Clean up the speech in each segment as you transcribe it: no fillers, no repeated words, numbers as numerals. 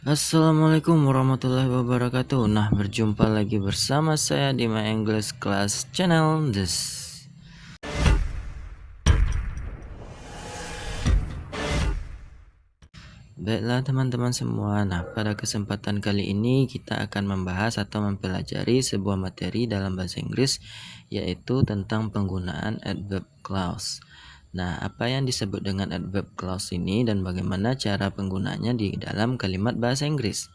Assalamualaikum warahmatullahi wabarakatuh. Nah, berjumpa lagi bersama saya di My English Class Channel. Baiklah teman-teman semua. Nah, pada kesempatan kali ini kita akan membahas atau mempelajari sebuah materi dalam bahasa Inggris, yaitu tentang penggunaan adverb clause. Nah, apa yang disebut dengan adverb clause ini dan bagaimana cara penggunaannya di dalam kalimat bahasa Inggris.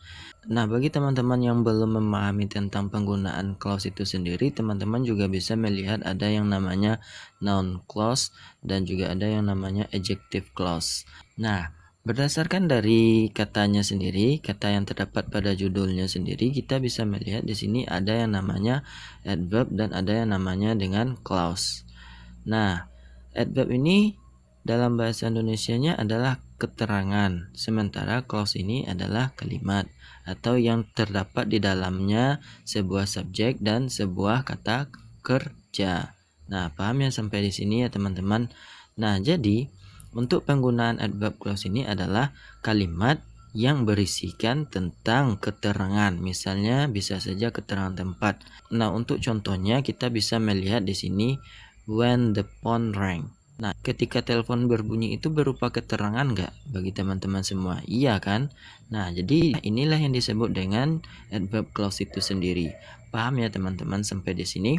Nah, bagi teman-teman yang belum memahami tentang penggunaan clause itu sendiri, teman-teman juga bisa melihat ada yang namanya noun clause dan juga ada yang namanya adjective clause. Nah, berdasarkan dari katanya sendiri, kata yang terdapat pada judulnya sendiri, kita bisa melihat di sini ada yang namanya adverb dan ada yang namanya dengan clause. Nah, adverb ini dalam bahasa Indonesianya adalah keterangan, sementara clause ini adalah kalimat atau yang terdapat di dalamnya sebuah subjek dan sebuah kata kerja. Nah, paham ya sampai di sini ya teman-teman? Nah, jadi untuk penggunaan adverb clause ini adalah kalimat yang berisikan tentang keterangan. Misalnya bisa saja keterangan tempat. Nah, untuk contohnya kita bisa melihat di sini when the phone rang. Nah, ketika telepon berbunyi itu berupa keterangan nggak bagi teman-teman semua? Iya kan? Nah, jadi inilah yang disebut dengan adverb clause itu sendiri. Paham ya teman-teman sampai di sini?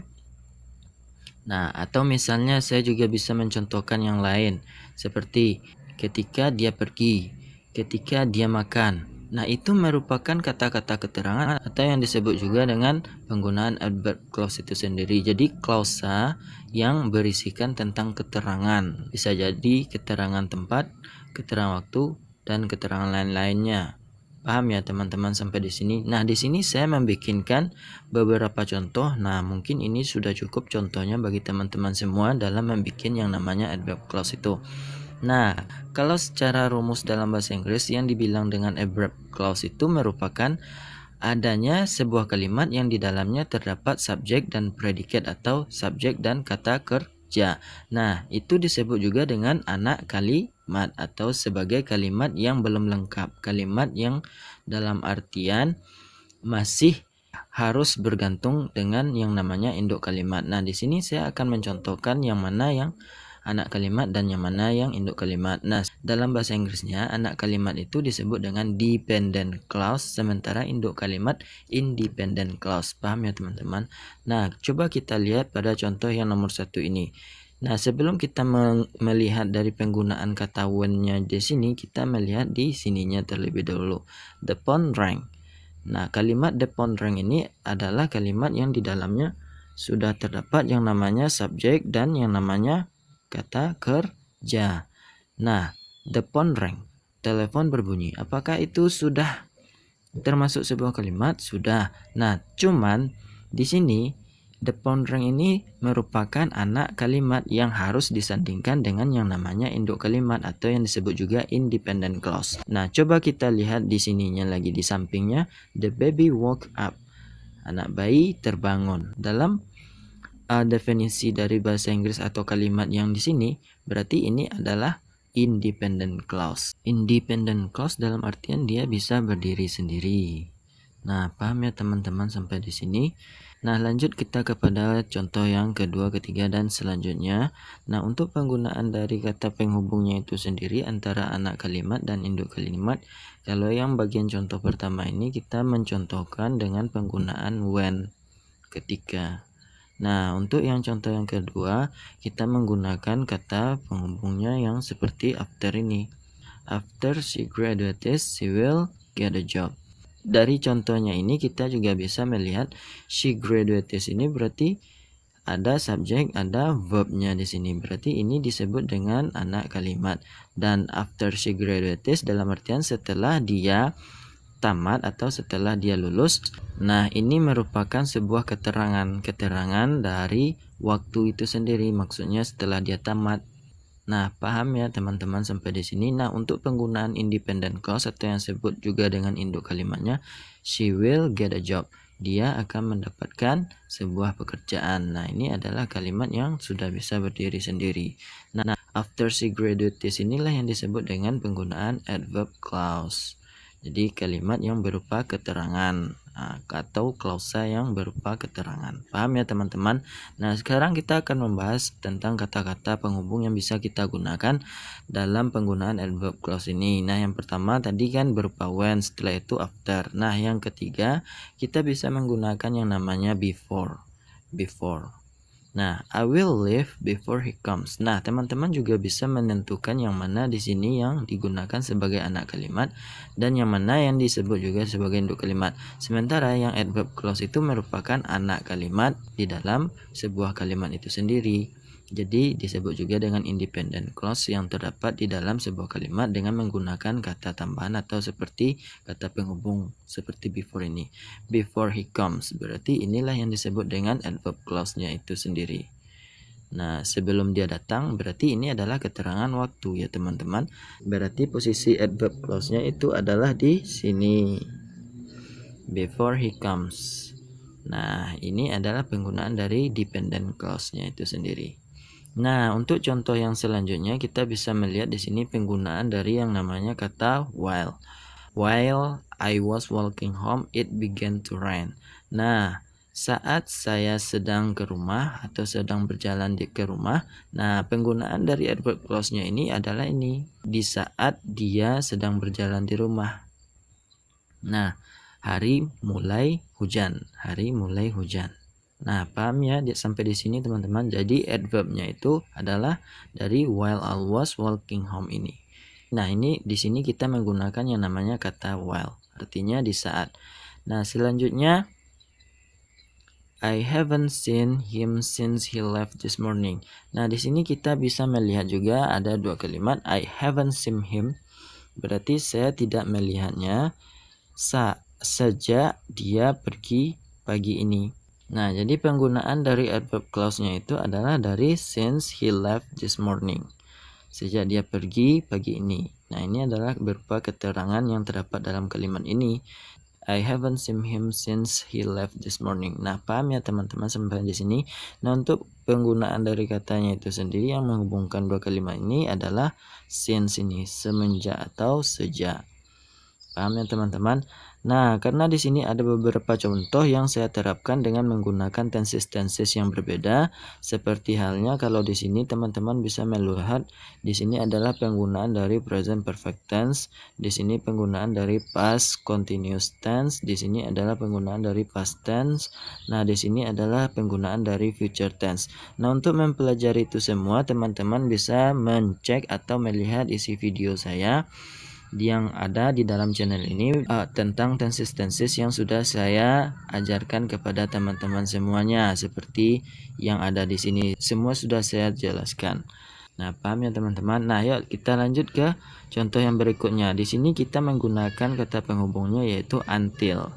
Nah, atau misalnya saya juga bisa mencontohkan yang lain, seperti ketika dia pergi, ketika dia makan. Nah, itu merupakan kata-kata keterangan atau yang disebut juga dengan penggunaan adverb clause itu sendiri. Jadi, klausa yang berisikan tentang keterangan. Bisa jadi keterangan tempat, keterangan waktu, dan keterangan lain-lainnya. Paham ya teman-teman sampai di sini? Nah, di sini saya membikinkan beberapa contoh. Nah, mungkin ini sudah cukup contohnya bagi teman-teman semua dalam membuat yang namanya adverb clause itu. Nah, kalau secara rumus dalam bahasa Inggris yang dibilang dengan adverb clause itu merupakan adanya sebuah kalimat yang di dalamnya terdapat subjek dan predikat atau subjek dan kata kerja. Nah, itu disebut juga dengan anak kalimat atau sebagai kalimat yang belum lengkap. Kalimat yang dalam artian masih harus bergantung dengan yang namanya induk kalimat. Nah, di sini saya akan mencontohkan yang mana yang anak kalimat dan yang mana yang induk kalimat. Nah, dalam bahasa Inggrisnya anak kalimat itu disebut dengan dependent clause, sementara induk kalimat independent clause. Paham ya teman-teman? Nah, coba kita lihat pada contoh yang nomor 1 ini. Nah, sebelum kita melihat dari penggunaan kata when-nya di sini, kita melihat di sininya terlebih dahulu. The phone rang. Nah, kalimat the phone rang ini adalah kalimat yang di dalamnya sudah terdapat yang namanya subjek dan yang namanya kata kerja. Nah, the phone rang, telepon berbunyi. Apakah itu sudah termasuk sebuah kalimat? Sudah. Nah, cuman di sini the phone rang ini merupakan anak kalimat yang harus disandingkan dengan yang namanya induk kalimat atau yang disebut juga independent clause. Nah, coba kita lihat di sininya lagi di sampingnya, the baby woke up. Anak bayi terbangun. Dalam definisi dari bahasa Inggris atau kalimat yang di sini, berarti ini adalah independent clause. Independent clause dalam artian dia bisa berdiri sendiri. Nah, paham ya teman-teman sampai di sini? Nah, lanjut kita kepada contoh yang kedua, ketiga, dan selanjutnya. Nah, untuk penggunaan dari kata penghubungnya itu sendiri antara anak kalimat dan induk kalimat. Kalau yang bagian contoh pertama ini kita mencontohkan dengan penggunaan when, ketika. Nah, untuk yang contoh yang kedua, kita menggunakan kata penghubungnya yang seperti after ini. After she graduates, she will get a job. Dari contohnya ini kita juga bisa melihat she graduates ini berarti ada subjek, ada verbnya di sini. Berarti ini disebut dengan anak kalimat. Dan after she graduates dalam artian setelah dia tamat atau setelah dia lulus. Nah, ini merupakan sebuah keterangan dari waktu itu sendiri. Maksudnya setelah dia tamat. Nah, paham ya teman-teman sampai di sini. Nah, untuk penggunaan independent clause atau yang disebut juga dengan induk kalimatnya, she will get a job. Dia akan mendapatkan sebuah pekerjaan. Nah, ini adalah kalimat yang sudah bisa berdiri sendiri. Nah, after she graduates inilah yang disebut dengan penggunaan adverb clause. Jadi kalimat yang berupa keterangan atau klausa yang berupa keterangan. Paham ya teman-teman? Nah, sekarang kita akan membahas tentang kata-kata penghubung yang bisa kita gunakan dalam penggunaan adverb clause ini. Nah, yang pertama tadi kan berupa when, setelah itu after. Nah, yang ketiga kita bisa menggunakan yang namanya before. Nah, I will leave before he comes. Nah, teman-teman juga bisa menentukan yang mana di sini yang digunakan sebagai anak kalimat dan yang mana yang disebut juga sebagai induk kalimat. Sementara yang adverb clause itu merupakan anak kalimat di dalam sebuah kalimat itu sendiri. Jadi disebut juga dengan independent clause yang terdapat di dalam sebuah kalimat dengan menggunakan kata tambahan atau seperti kata penghubung seperti before ini. Before he comes, berarti inilah yang disebut dengan adverb clause-nya itu sendiri. Nah, sebelum dia datang berarti ini adalah keterangan waktu ya teman-teman. Berarti posisi adverb clause-nya itu adalah di sini. Before he comes. Nah, ini adalah penggunaan dari dependent clause-nya itu sendiri. Nah, untuk contoh yang selanjutnya kita bisa melihat di sini penggunaan dari yang namanya kata while. While I was walking home, it began to rain. Nah, saat saya sedang ke rumah atau sedang berjalan ke rumah, nah penggunaan dari adverb clause-nya ini adalah ini, di saat dia sedang berjalan di rumah. Nah, hari mulai hujan. Nah, paham ya sampai di sini teman-teman. Jadi adverbnya itu adalah dari while I was walking home ini. Nah, ini di sini kita menggunakan yang namanya kata while, artinya di saat. Nah, selanjutnya I haven't seen him since he left this morning. Nah, di sini kita bisa melihat juga ada dua kalimat I haven't seen him. Berarti saya tidak melihatnya sejak dia pergi pagi ini. Nah, jadi penggunaan dari adverb clause-nya itu adalah dari since he left this morning. Sejak dia pergi pagi ini. Nah, ini adalah berupa keterangan yang terdapat dalam kalimat ini. I haven't seen him since he left this morning. Nah, paham ya teman-teman sampai di sini. Nah, untuk penggunaan dari katanya itu sendiri yang menghubungkan dua kalimat ini adalah since ini, semenjak atau sejak. Paham ya teman-teman? Nah, karena di sini ada beberapa contoh yang saya terapkan dengan menggunakan tenses yang berbeda, seperti halnya kalau di sini teman-teman bisa melihat di sini adalah penggunaan dari present perfect tense, di sini penggunaan dari past continuous tense, di sini adalah penggunaan dari past tense. Nah, di sini adalah penggunaan dari future tense. Nah, untuk mempelajari itu semua, teman-teman bisa mencek atau melihat isi video saya yang ada di dalam channel ini tentang tenses yang sudah saya ajarkan kepada teman-teman semuanya, seperti yang ada di sini semua sudah saya jelaskan. Nah, paham ya teman-teman? Nah, yuk kita lanjut ke contoh yang berikutnya. Di sini kita menggunakan kata penghubungnya yaitu until.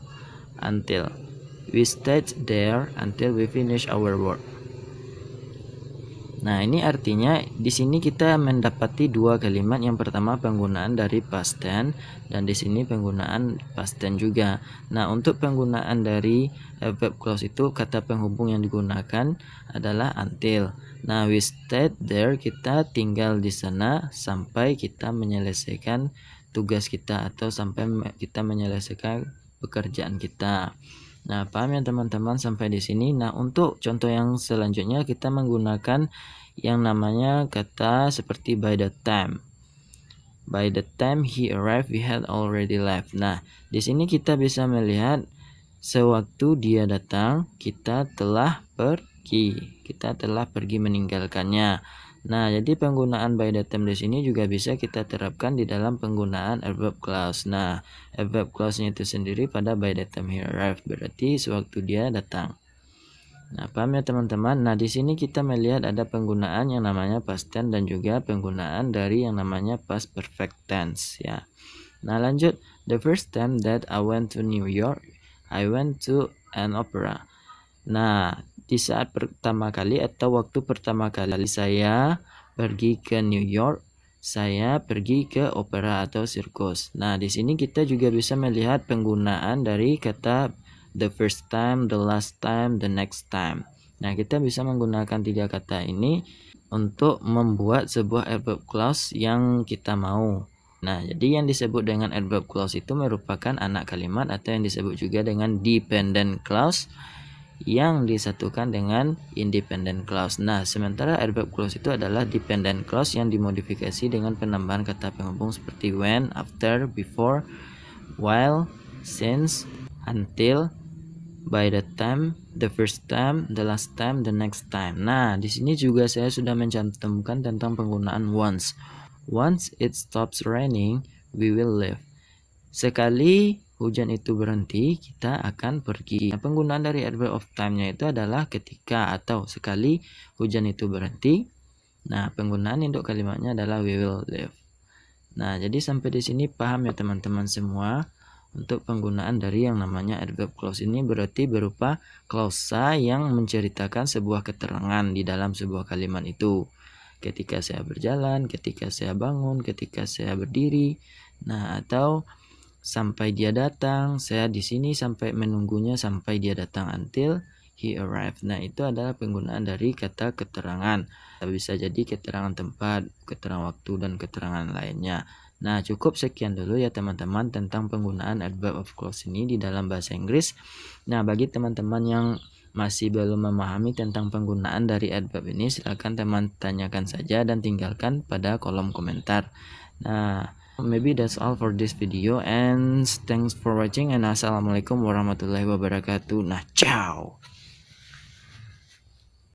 We stayed there until we finish our work. Nah, ini artinya di sini kita mendapati dua kalimat. Yang pertama penggunaan dari past tense dan di sini penggunaan past tense juga. Nah, untuk penggunaan dari verb clause itu kata penghubung yang digunakan adalah until. Nah, we stayed there, kita tinggal di sana sampai kita menyelesaikan tugas kita atau sampai kita menyelesaikan pekerjaan kita. Nah, paham ya teman-teman sampai di sini. Nah, untuk contoh yang selanjutnya kita menggunakan yang namanya kata seperti by the time. By the time he arrived, we had already left. Nah, di sini kita bisa melihat sewaktu dia datang, kita telah pergi meninggalkannya. Nah, jadi penggunaan by the time di sini juga bisa kita terapkan di dalam penggunaan adverb clause. Nah, adverb clause-nya itu sendiri pada by the time he arrived, berarti sewaktu dia datang. Nah, paham ya teman-teman? Nah, di sini kita melihat ada penggunaan yang namanya past tense dan juga penggunaan dari yang namanya past perfect tense ya. Nah, lanjut. The first time that I went to New York, I went to an opera. Nah, di saat pertama kali atau waktu pertama kali saya pergi ke New York, saya pergi ke opera atau sirkus. Nah, di sini kita juga bisa melihat penggunaan dari kata the first time, the last time, the next time. Nah, kita bisa menggunakan tiga kata ini untuk membuat sebuah adverb clause yang kita mau. Nah, jadi yang disebut dengan adverb clause itu merupakan anak kalimat atau yang disebut juga dengan dependent clause yang disatukan dengan independent clause. Nah, sementara adverb clause itu adalah dependent clause yang dimodifikasi dengan penambahan kata penghubung seperti when, after, before, while, since, until, by the time, the first time, the last time, the next time. Nah, di sini juga saya sudah mencantumkan tentang penggunaan once. Once it stops raining, we will leave. Sekali hujan itu berhenti, kita akan pergi. Nah, penggunaan dari adverb of time-nya itu adalah ketika atau sekali hujan itu berhenti. Nah, penggunaan induk kalimatnya adalah we will leave. Nah, jadi sampai di sini paham ya teman-teman semua. Untuk penggunaan dari yang namanya adverb clause ini berarti berupa klausa yang menceritakan sebuah keterangan di dalam sebuah kalimat itu. Ketika saya berjalan, ketika saya bangun, ketika saya berdiri. Nah, atau sampai dia datang, saya di sini sampai menunggunya sampai dia datang until he arrived. Nah, itu adalah penggunaan dari kata keterangan. Bisa jadi keterangan tempat, keterangan waktu, dan keterangan lainnya. Nah, cukup sekian dulu ya teman-teman tentang penggunaan adverb of clause ini di dalam bahasa Inggris. Nah, bagi teman-teman yang masih belum memahami tentang penggunaan dari adverb ini, silakan teman tanyakan saja dan tinggalkan pada kolom komentar. Nah, maybe that's all for this video and thanks for watching and assalamualaikum warahmatullahi wabarakatuh. Nah, ciao.